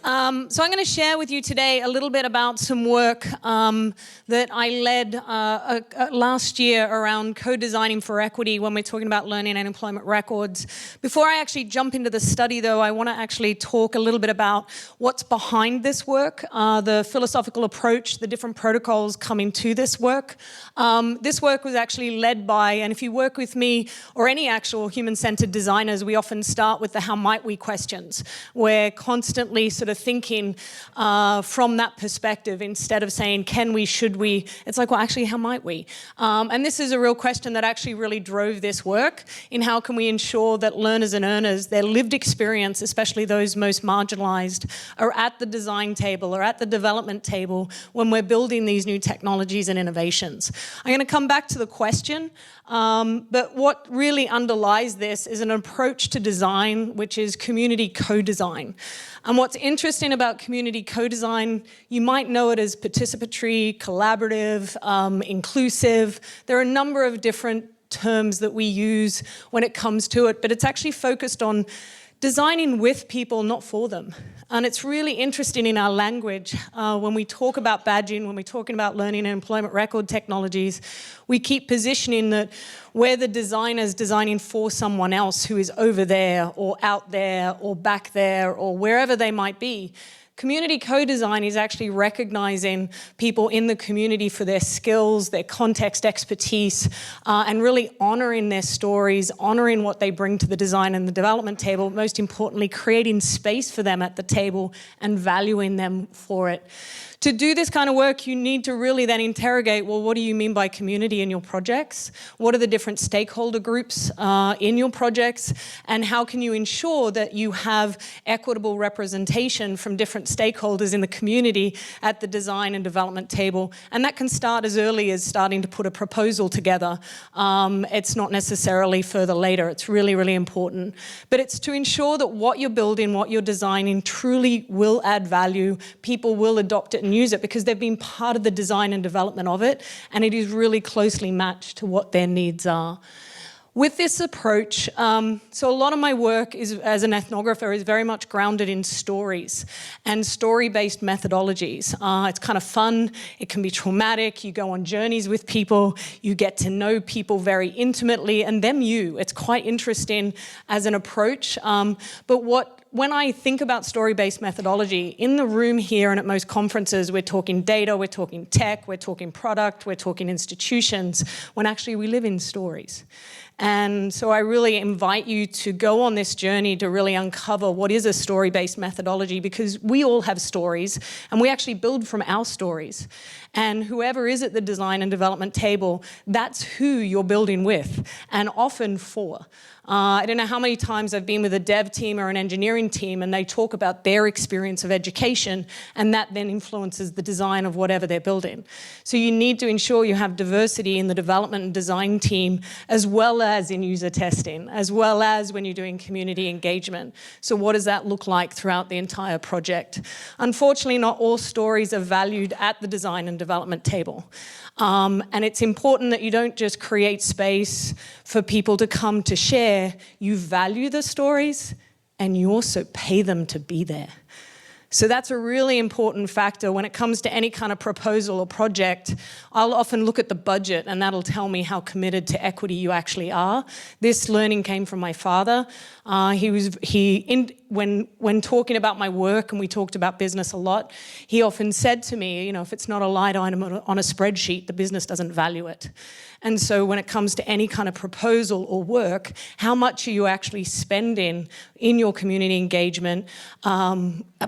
So I'm going to share with you today a little bit about some work that I led last year around co-designing for equity when we're talking about learning and employment records. Before I actually jump into the study, though, I want to actually talk a little bit about what's behind this work, the philosophical approach, the different protocols coming to this work. This work was actually led by, and if you work with me or any actual human-centered designers, we often start with the how might we questions. We're constantly sort of thinking from that perspective instead of saying, can we, should we? It's like, well, actually, how might we? And this is a real question that actually really drove this work in how can we ensure that learners and earners, their lived experience, especially those most marginalized, are at the design table or at the development table when we're building these new technologies and innovations. I'm going to come back to the question, but what really underlies this is an approach to design, which is community co-design. And what's interesting about community co-design, you might know it as participatory, collaborative, inclusive. There are a number of different terms that we use when it comes to it, but it's actually focused on designing with people, not for them. And it's really interesting in our language, when we talk about badging, when we're talking about learning and employment record technologies, we keep positioning that we're the designers designing for someone else who is over there or out there or back there or wherever they might be. Community co-design is actually recognizing people in the community for their skills, their context expertise, and really honoring their stories, honoring what they bring to the design and the development table, most importantly, creating space for them at the table and valuing them for it. To do this kind of work, you need to really then interrogate, well, what do you mean by community in your projects? What are the different stakeholder groups in your projects? And how can you ensure that you have equitable representation from different stakeholders in the community at the design and development table? And that can start as early as starting to put a proposal together. It's not necessarily further later. It's really, really important. But it's to ensure that what you're building, what you're designing truly will add value. People will adopt it and use it because they've been part of the design and development of it, and it is really closely matched to what their needs are. With this approach, so a lot of my work as an ethnographer is very much grounded in stories and story-based methodologies. It's kind of fun, it can be traumatic, you go on journeys with people, you get to know people very intimately, and them you. It's quite interesting as an approach, but when I think about story-based methodology, in the room here and at most conferences, we're talking data, we're talking tech, we're talking product, we're talking institutions, when actually we live in stories. And so I really invite you to go on this journey to really uncover what is a story-based methodology, because we all have stories and we actually build from our stories. And whoever is at the design and development table, that's who you're building with and often for. I don't know how many times I've been with a dev team or an engineering team and they talk about their experience of education, and that then influences the design of whatever they're building. So you need to ensure you have diversity in the development and design team, as well as in user testing, as well as when you're doing community engagement. So what does that look like throughout the entire project? Unfortunately, not all stories are valued at the design and development table. And it's important that you don't just create space for people to come to share. You value the stories and you also pay them to be there. So that's a really important factor when it comes to any kind of proposal or project. I'll often look at the budget and that'll tell me how committed to equity you actually are. This learning came from my father. When talking about my work, and we talked about business a lot, he often said to me, you know, if it's not a line item on a spreadsheet, the business doesn't value it. And so when it comes to any kind of proposal or work, how much are you actually spending in your community engagement,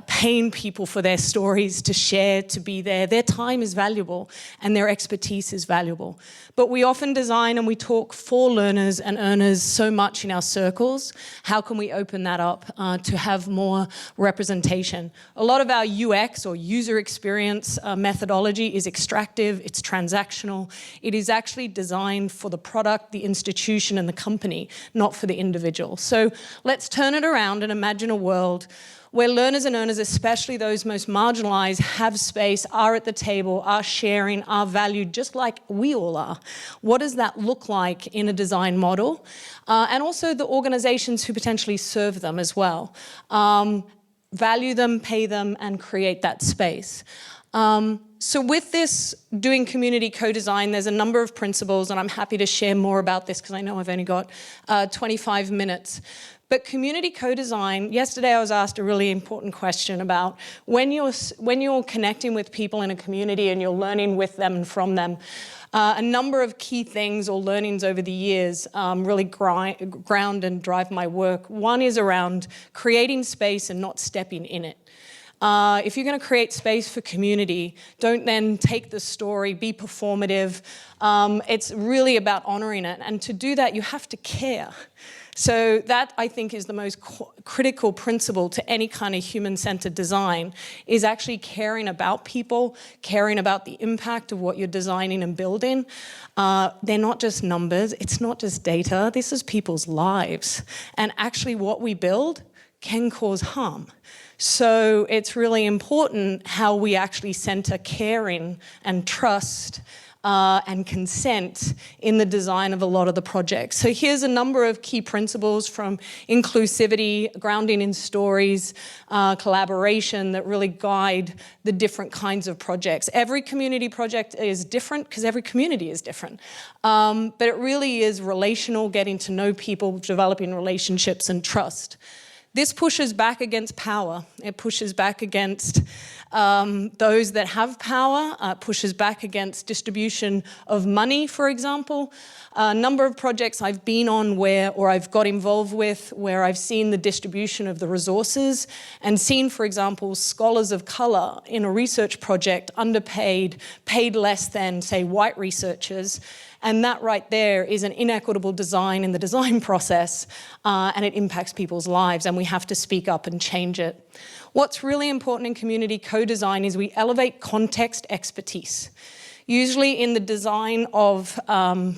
paying people for their stories to share, to be there? Their time is valuable and their expertise is valuable. But we often design and we talk for learners and earners so much in our circles. How can we open that up to have more representation? A lot of our UX or user experience methodology is extractive, it's transactional. It is actually designed for the product, the institution, and the company, not for the individual. So let's turn it around and imagine a world where learners and earners, especially those most marginalized, have space, are at the table, are sharing, are valued, just like we all are. What does that look like in a design model? And also the organizations who potentially serve them as well. value them, pay them, and create that space. So with this, doing community co-design, there's a number of principles, and I'm happy to share more about this because I know I've only got 25 minutes. But community co-design, yesterday I was asked a really important question about when you're connecting with people in a community and you're learning with them and from them, a number of key things or learnings over the years really ground and drive my work. One is around creating space and not stepping in it. If you're going to create space for community, don't then take the story, be performative. It's really about honoring it. And to do that, you have to care. So that, I think, is the most critical principle to any kind of human-centered design, is actually caring about people, caring about the impact of what you're designing and building. They're not just numbers. It's not just data. This is people's lives. And actually what we build can cause harm. So it's really important how we actually center caring and trust and consent in the design of a lot of the projects. So here's a number of key principles, from inclusivity, grounding in stories, collaboration, that really guide the different kinds of projects. Every community project is different because every community is different. But it really is relational, getting to know people, developing relationships and trust. This pushes back against power. It pushes back against those that have power, pushes back against distribution of money, for example. A number of projects I've been on or I've got involved with, where I've seen the distribution of the resources and seen, for example, scholars of color in a research project underpaid, paid less than, say, white researchers. And that right there is an inequitable design in the design process, and it impacts people's lives, and we have to speak up and change it. What's really important in community co-design is we elevate context expertise. Usually in the design of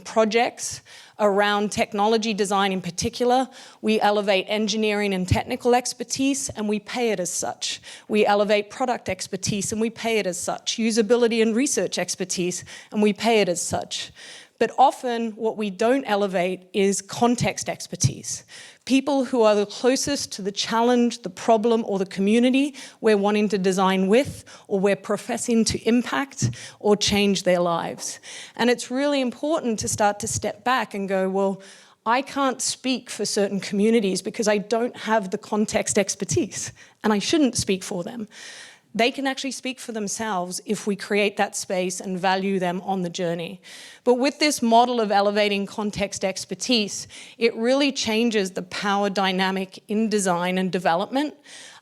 projects around technology design in particular, we elevate engineering and technical expertise, and we pay it as such. We elevate product expertise, and we pay it as such. Usability and research expertise, and we pay it as such. But often what we don't elevate is context expertise. People who are the closest to the challenge, the problem, or the community we're wanting to design with, or we're professing to impact or change their lives. And it's really important to start to step back and go, well, I can't speak for certain communities because I don't have the context expertise, and I shouldn't speak for them. They can actually speak for themselves if we create that space and value them on the journey. But with this model of elevating context expertise, it really changes the power dynamic in design and development.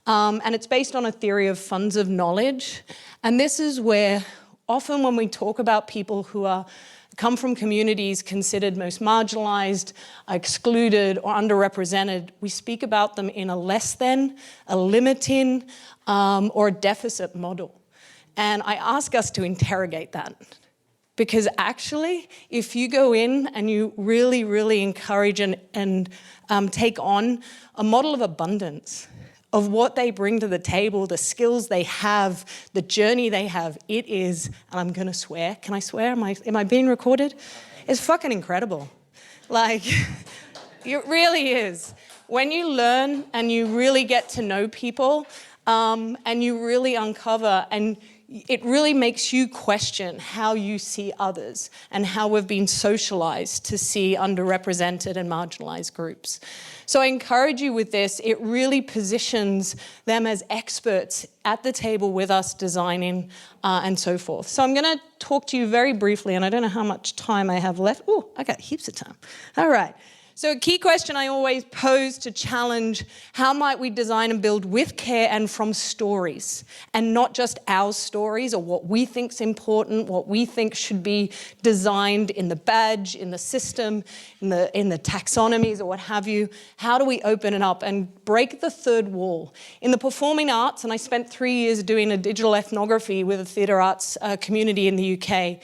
And it's based on a theory of funds of knowledge. And this is where often when we talk about people who come from communities considered most marginalized, excluded, or underrepresented, we speak about them in a less than, a limiting, or a deficit model. And I ask us to interrogate that. Because actually, if you go in and you really, really encourage and take on a model of abundance, of what they bring to the table, the skills they have, the journey they have, it is, and I'm gonna swear, can I swear? Am I being recorded? It's fucking incredible. Like, it really is. When you learn and you really get to know people, and you really uncover, and it really makes you question how you see others and how we've been socialized to see underrepresented and marginalized groups. So I encourage you with this. It really positions them as experts at the table with us designing and so forth. So I'm going to talk to you very briefly, and I don't know how much time I have left. Oh, I got heaps of time. All right. So a key question I always pose to challenge, how might we design and build with care and from stories, and not just our stories or what we think's important, what we think should be designed in the badge, in the system, in the taxonomies or what have you. How do we open it up and break the third wall? In the performing arts, and I spent 3 years doing a digital ethnography with a theatre arts community in the UK,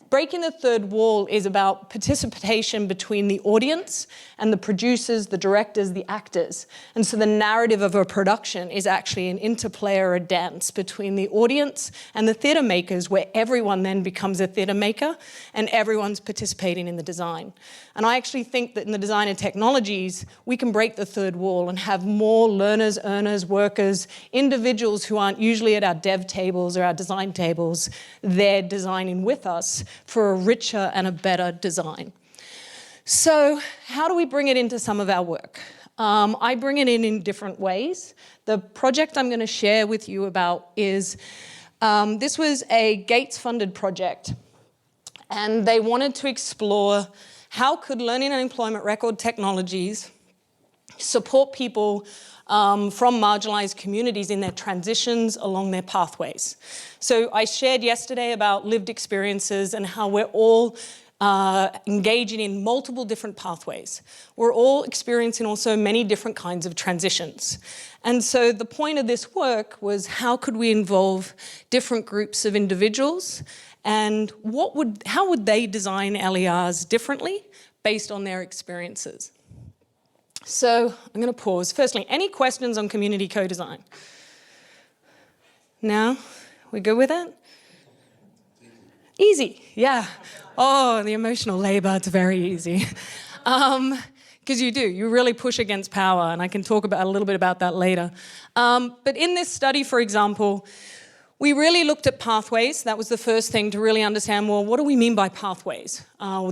Breaking the third wall is about participation between the audience and the producers, the directors, the actors. And so the narrative of a production is actually an interplay or a dance between the audience and the theatre makers, where everyone then becomes a theatre maker and everyone's participating in the design. And I actually think that in the design and technologies, we can break the third wall and have more learners, earners, workers, individuals who aren't usually at our dev tables or our design tables. They're designing with us for a richer and a better design. So how do we bring it into some of our work? I bring it in different ways. The project I'm going to share with you about is, this was a Gates-funded project, and they wanted to explore how could learning and employment record technologies support people from marginalized communities in their transitions along their pathways. So I shared yesterday about lived experiences and how we're all engaging in multiple different pathways. We're all experiencing also many different kinds of transitions. And so the point of this work was, how could we involve different groups of individuals, and how would they design LERs differently based on their experiences? So I'm going to pause. Firstly, any questions on community co-design? No? We good with it? Easy, yeah. Oh, the emotional labor, it's very easy. Because you really push against power, and I can talk about a little bit about that later. But in this study, for example, we really looked at pathways. That was the first thing, to really understand, well, what do we mean by pathways?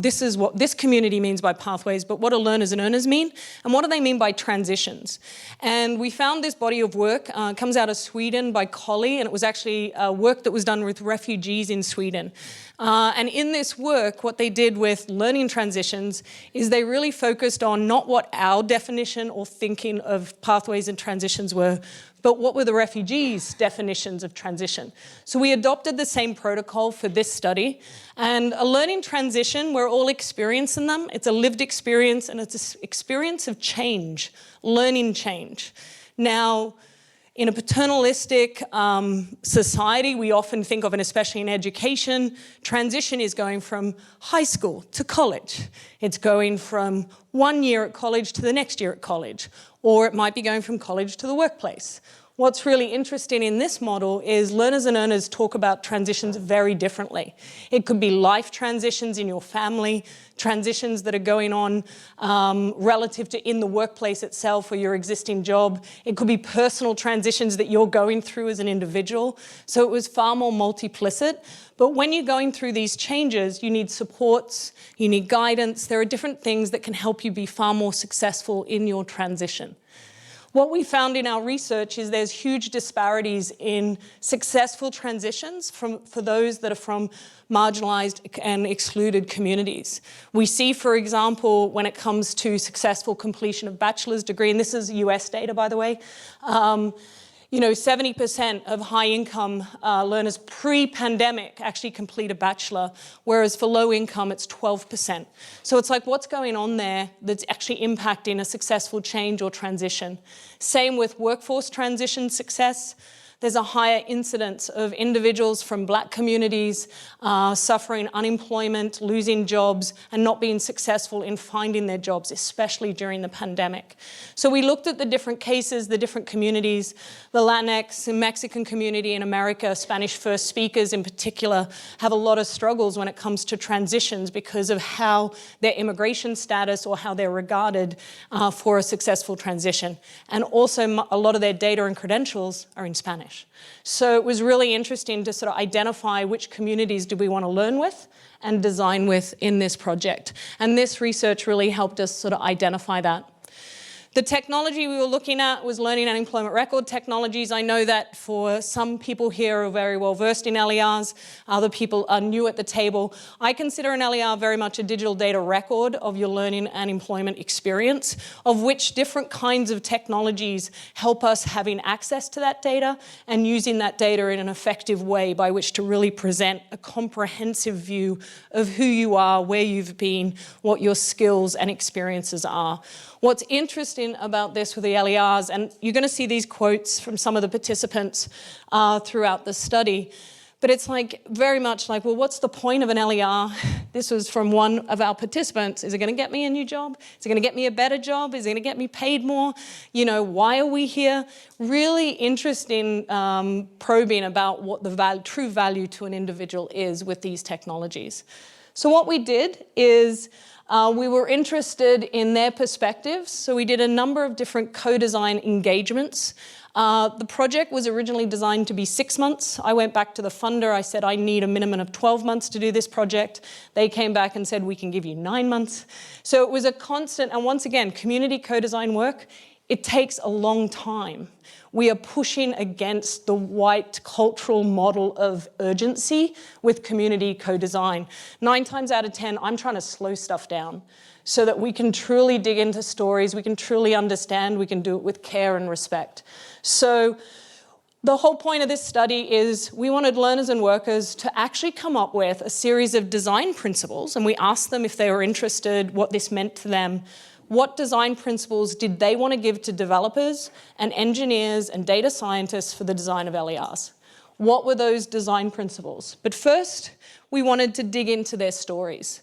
This is what this community means by pathways, but what do learners and earners mean? And what do they mean by transitions? And we found this body of work, comes out of Sweden by Collie, and it was actually work that was done with refugees in Sweden. And in this work, what they did with learning transitions is they really focused on not what our definition or thinking of pathways and transitions were, but what were the refugees' definitions of transition. So we adopted the same protocol for this study. And a learning transition, we're all experiencing them. It's a lived experience, and it's an experience of change, learning change. Now, in a paternalistic society, we often think of, and especially in education, transition is going from high school to college. It's going from one year at college to the next year at college, or it might be going from college to the workplace. What's really interesting in this model is learners and earners talk about transitions very differently. It could be life transitions in your family, transitions that are going on relative to in the workplace itself or your existing job. It could be personal transitions that you're going through as an individual. So it was far more multiplicit. But when you're going through these changes, you need supports, you need guidance. There are different things that can help you be far more successful in your transition. What we found in our research is there's huge disparities in successful transitions for those that are from marginalized and excluded communities. We see, for example, when it comes to successful completion of bachelor's degree, and this is US data, by the way, 70% of high-income learners pre-pandemic actually complete a bachelor, whereas for low income, it's 12%. So it's like, what's going on there that's actually impacting a successful change or transition? Same with workforce transition success. There's a higher incidence of individuals from Black communities suffering unemployment, losing jobs, and not being successful in finding their jobs, especially during the pandemic. So we looked at the different cases, the different communities. The Latinx and Mexican community in America, Spanish first speakers in particular, have a lot of struggles when it comes to transitions because of how their immigration status or how they're regarded for a successful transition. And also a lot of their data and credentials are in Spanish. So it was really interesting to sort of identify which communities do we want to learn with and design with in this project. And this research really helped us sort of identify that. The technology we were looking at was learning and employment record technologies. I know that for some people here are very well versed in LERs, other people are new at the table. I consider an LER very much a digital data record of your learning and employment experience, of which different kinds of technologies help us having access to that data and using that data in an effective way by which to really present a comprehensive view of who you are, where you've been, what your skills and experiences are. What's interesting about this with the LERs, and you're going to see these quotes from some of the participants throughout the study, But it's like very much like, well, what's the point of an LER? This was from one of our participants. Is it going to get me a new job? Is it going to get me a better job? Is it going to get me paid more? You know, why are we here? Really interesting probing about what the true value to an individual is with these technologies. So what we did is we were interested in their perspectives. So we did a number of different co-design engagements. The project was originally designed to be 6 months. I went back to the funder. I said, I need a minimum of 12 months to do this project. They came back and said, we can give you 9 months. So it was a constant, and once again, community co-design work, it takes a long time. We are pushing against the white cultural model of urgency with community co-design. 9 times out of 10, I'm trying to slow stuff down so that we can truly dig into stories, we can truly understand, we can do it with care and respect. So the whole point of this study is we wanted learners and workers to actually come up with a series of design principles, and we asked them if they were interested, what this meant to them. What design principles did they want to give to developers and engineers and data scientists for the design of LERs? What were those design principles? But first, we wanted to dig into their stories.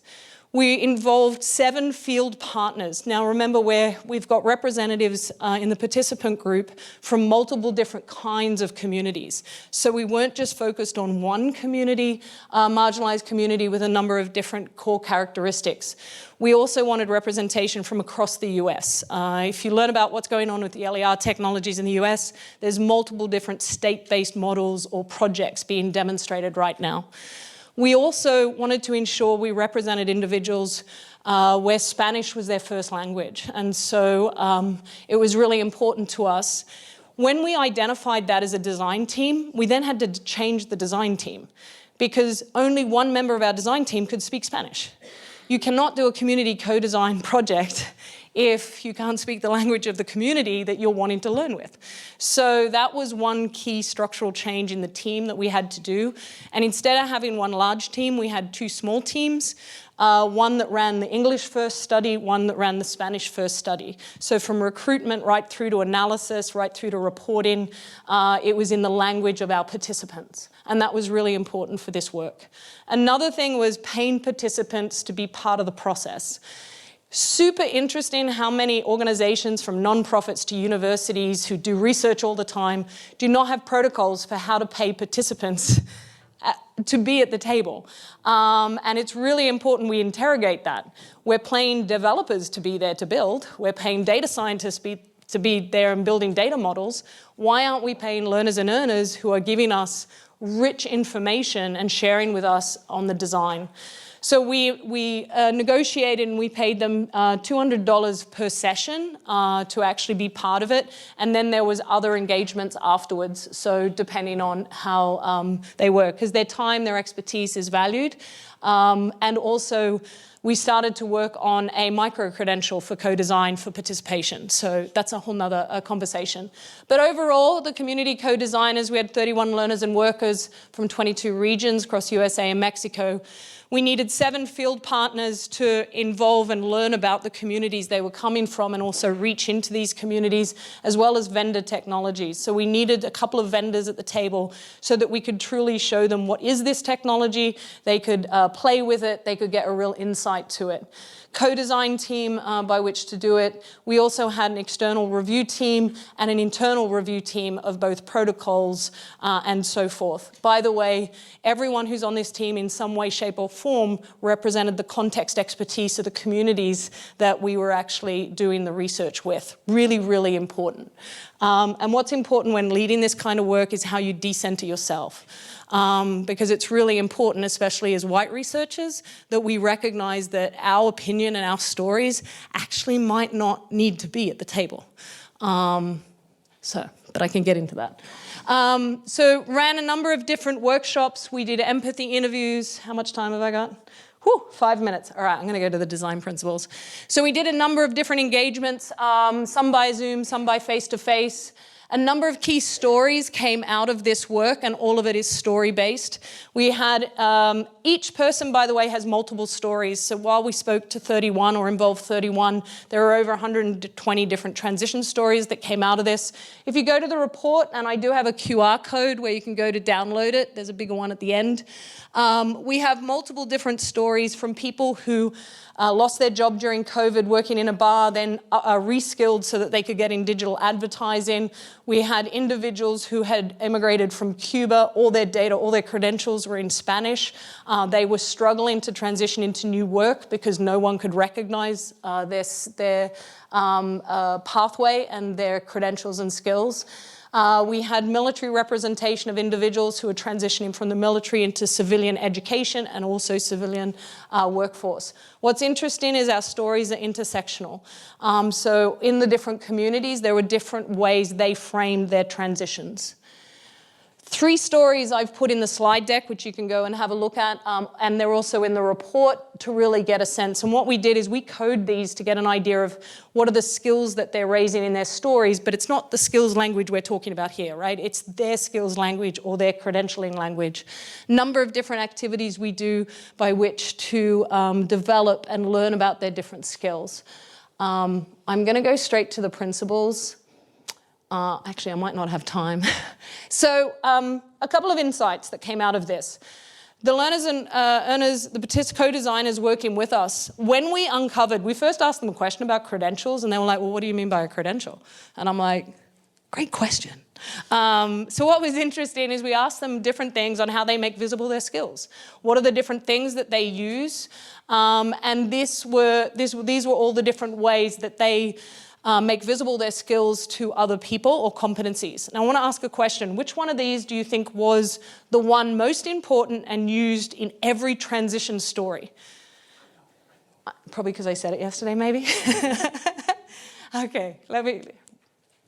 We involved 7 field partners. Now remember, we've got representatives in the participant group from multiple different kinds of communities. So we weren't just focused on one community, marginalized community with a number of different core characteristics. We also wanted representation from across the US. If you learn about what's going on with the LER technologies in the US, there's multiple different state-based models or projects being demonstrated right now. We also wanted to ensure we represented individuals where Spanish was their first language. And so it was really important to us. When we identified that as a design team, we then had to change the design team because only one member of our design team could speak Spanish. You cannot do a community co-design project if you can't speak the language of the community that you're wanting to learn with. So that was one key structural change in the team that we had to do. And instead of having one large team, we had 2 small teams, one that ran the English first study, one that ran the Spanish first study. So from recruitment right through to analysis, right through to reporting, it was in the language of our participants. And that was really important for this work. Another thing was paying participants to be part of the process. Super interesting how many organizations from nonprofits to universities who do research all the time do not have protocols for how to pay participants to be at the table. And it's really important we interrogate that. We're paying developers to be there to build. We're paying data scientists to be there and building data models. Why aren't we paying learners and earners who are giving us rich information and sharing with us on the design? So we negotiated and we paid them $200 per session to actually be part of it. And then there was other engagements afterwards. So depending on how they were, because their time, their expertise is valued. And also we started to work on a micro-credential for co-design for participation. So that's a whole nother conversation. But overall, the community co-designers, we had 31 learners and workers from 22 regions across USA and Mexico. We needed 7 field partners to involve and learn about the communities they were coming from and also reach into these communities, as well as vendor technologies. So we needed a couple of vendors at the table so that we could truly show them what is this technology, they could play with it, they could get a real insight to it. Co-design team by which to do it. We also had an external review team and an internal review team of both protocols and so forth. By the way, everyone who's on this team in some way, shape or form represented the context expertise of the communities that we were actually doing the research with. Really, really important. And what's important when leading this kind of work is how you decenter yourself. Because it's really important, especially as white researchers, that we recognize that our opinion and our stories actually might not need to be at the table. But I can get into that. So ran a number of different workshops. We did empathy interviews. How much time have I got? Whew, 5 minutes. All right, I'm going to go to the design principles. So we did a number of different engagements, some by Zoom, some by face-to-face. A number of key stories came out of this work, and all of it is story-based. We had, each person, by the way, has multiple stories. So while we spoke to 31 or involved 31, there are over 120 different transition stories that came out of this. If you go to the report, and I do have a QR code where you can go to download it, there's a bigger one at the end. We have multiple different stories from people who lost their job during COVID working in a bar, then reskilled so that they could get in digital advertising. We had individuals who had immigrated from Cuba. All their data, all their credentials were in Spanish. They were struggling to transition into new work because no one could recognize their pathway and their credentials and skills. We had military representation of individuals who are transitioning from the military into civilian education and also civilian workforce. What's interesting is our stories are intersectional. So in the different communities, there were different ways they framed their transitions. 3 stories I've put in the slide deck, which you can go and have a look at, and they're also in the report to really get a sense. And what we did is we code these to get an idea of what are the skills that they're raising in their stories, but it's not the skills language we're talking about here, right? It's their skills language or their credentialing language. Number of different activities we do by which to develop and learn about their different skills. I'm gonna go straight to the principles. Actually, I might not have time. So a couple of insights that came out of this. The learners and earners, the co-designers working with us, when we uncovered, we first asked them a question about credentials, and they were like, well, what do you mean by a credential? And I'm like, great question. So what was interesting is we asked them different things on how they make visible their skills. What are the different things that they use? And these were all the different ways that they make visible their skills to other people or competencies. And I want to ask a question. Which one of these do you think was the one most important and used in every transition story? Probably because I said it yesterday, maybe. Okay, let me...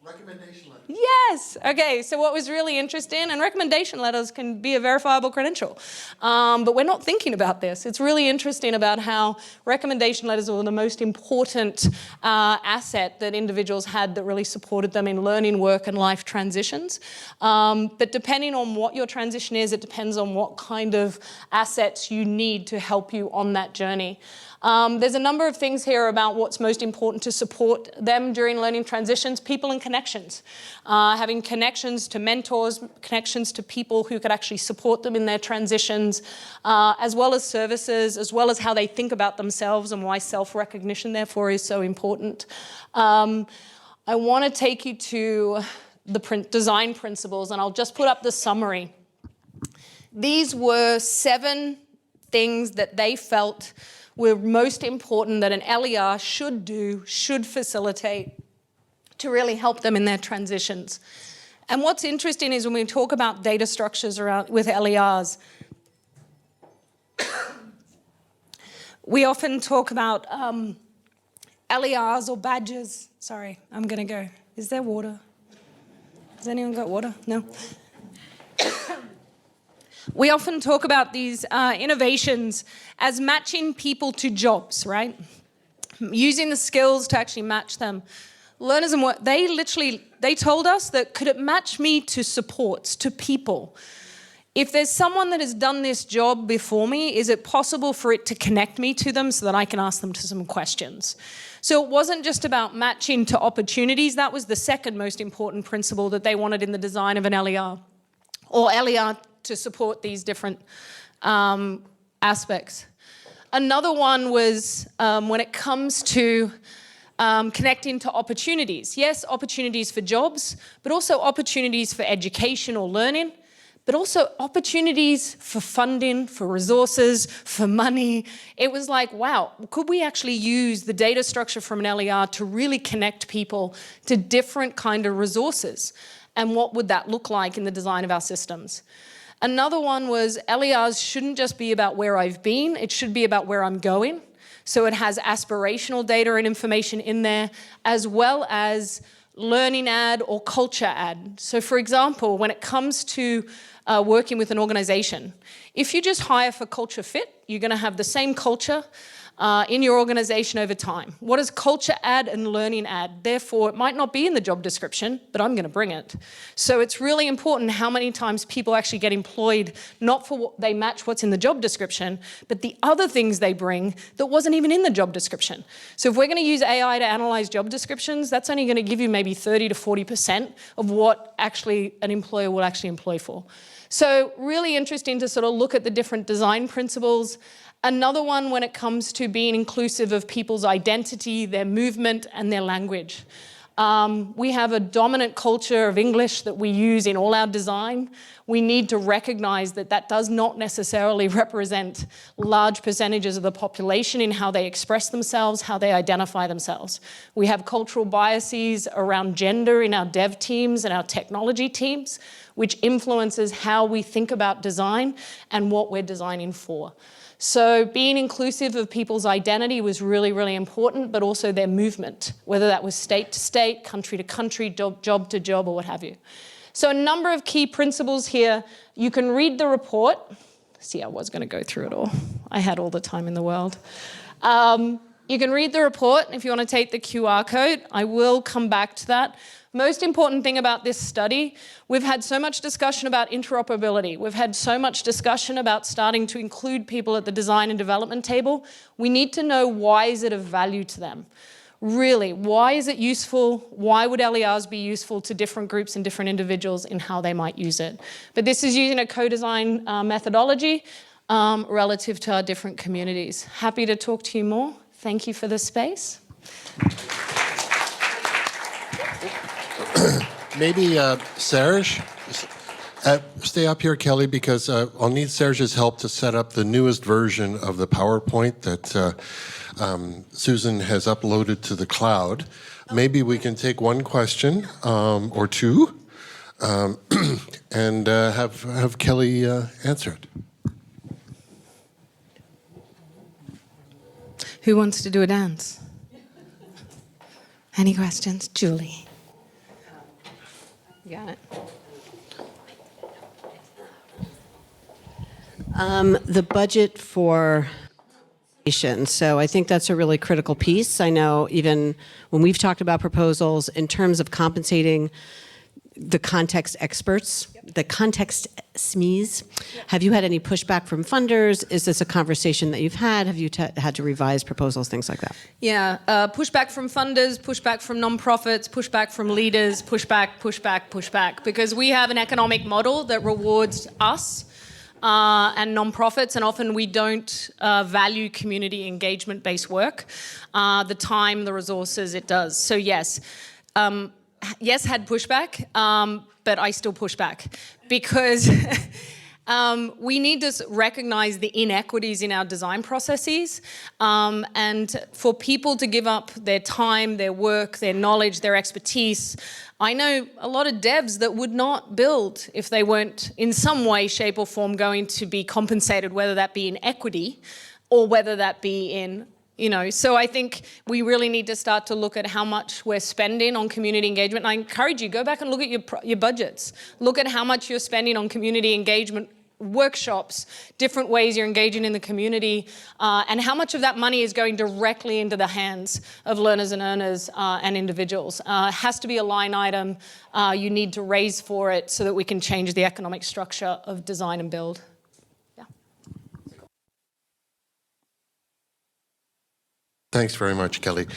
Recommendation letter. Yes. Okay. So what was really interesting, and recommendation letters can be a verifiable credential, but we're not thinking about this. It's really interesting about how recommendation letters were the most important asset that individuals had that really supported them in learning, work, and life transitions. But depending on what your transition is, it depends on what kind of assets you need to help you on that journey. There's a number of things here about what's most important to support them during learning transitions, people and connections. Having connections to mentors, connections to people who could actually support them in their transitions, as well as services, as well as how they think about themselves and why self-recognition, therefore, is so important. I want to take you to the design principles, and I'll just put up the summary. These were 7 things that they felt were most important that an LER should do, should facilitate to really help them in their transitions. And what's interesting is when we talk about data structures around with LERs, we often talk about LERs or badges. Sorry, I'm gonna go. Is there water? Has anyone got water? No? We often talk about these innovations as matching people to jobs, right? Using the skills to actually match them. Learners and work, they told us that could it match me to supports, to people? If there's someone that has done this job before me, is it possible for it to connect me to them so that I can ask them to some questions? So it wasn't just about matching to opportunities. That was the second most important principle that they wanted in the design of an LER, or LER to support these different aspects. Another one was when it comes to connecting to opportunities. Yes, opportunities for jobs, but also opportunities for education or learning, but also opportunities for funding, for resources, for money. It was like, wow, could we actually use the data structure from an LER to really connect people to different kind of resources? And what would that look like in the design of our systems? Another one was LERs shouldn't just be about where I've been, it should be about where I'm going. So it has aspirational data and information in there, as well as learning ad or culture ad. So for example, when it comes to working with an organization, if you just hire for culture fit, you're gonna have the same culture, in your organization over time? What does culture add and learning add? Therefore, it might not be in the job description, but I'm going to bring it. So it's really important how many times people actually get employed, not for what they match what's in the job description, but the other things they bring that wasn't even in the job description. So if we're going to use AI to analyze job descriptions, that's only going to give you maybe 30 to 40% of what actually an employer will actually employ for. So really interesting to sort of look at the different design principles. Another one when it comes to being inclusive of people's identity, their movement, and their language. We have a dominant culture of English that we use in all our design. We need to recognize that that does not necessarily represent large percentages of the population in how they express themselves, how they identify themselves. We have cultural biases around gender in our dev teams and our technology teams, which influences how we think about design and what we're designing for. So being inclusive of people's identity was really, really important, but also their movement, whether that was state to state, country to country, job to job, or what have you. So a number of key principles here. You can read the report. See, I was going to go through it all. I had all the time in the world. You can read the report if you want to take the QR code. I will come back to that. Most important thing about this study, we've had so much discussion about interoperability. We've had so much discussion about starting to include people at the design and development table. We need to know, why is it of value to them? Really, why is it useful? Why would LERs be useful to different groups and different individuals in how they might use it? But this is using a co-design methodology relative to our different communities. Happy to talk to you more. Thank you for the space. Maybe Serge, stay up here, Kelly, because I'll need Serge's help to set up the newest version of the PowerPoint that Susan has uploaded to the cloud. Maybe we can take one question or two and have Kelly answer it. Who wants to do a dance? Any questions? Julie. You got it. The budget for, so I think that's a really critical piece. I know even when we've talked about proposals in terms of compensating the context experts, the context SMEs, have you had any pushback from funders? Is this a conversation that you've had? Have you had to revise proposals, things like that? Yeah, pushback from funders, pushback from nonprofits, pushback from leaders, pushback, because we have an economic model that rewards us and nonprofits, and often we don't value community engagement-based work, the time, the resources it does. So yes, had pushback, but I still push back because we need to recognize the inequities in our design processes, and for people to give up their time, their work, their knowledge, their expertise. I know a lot of devs that would not build if they weren't in some way, shape or form going to be compensated, whether that be in equity or whether that be in, so I think we really need to start to look at how much we're spending on community engagement. And I encourage you, go back and look at your budgets. Look at how much you're spending on community engagement workshops, different ways you're engaging in the community, and how much of that money is going directly into the hands of learners and earners and individuals. It has to be a line item. You need to raise for it so that we can change the economic structure of design and build. Thanks very much, Kelly.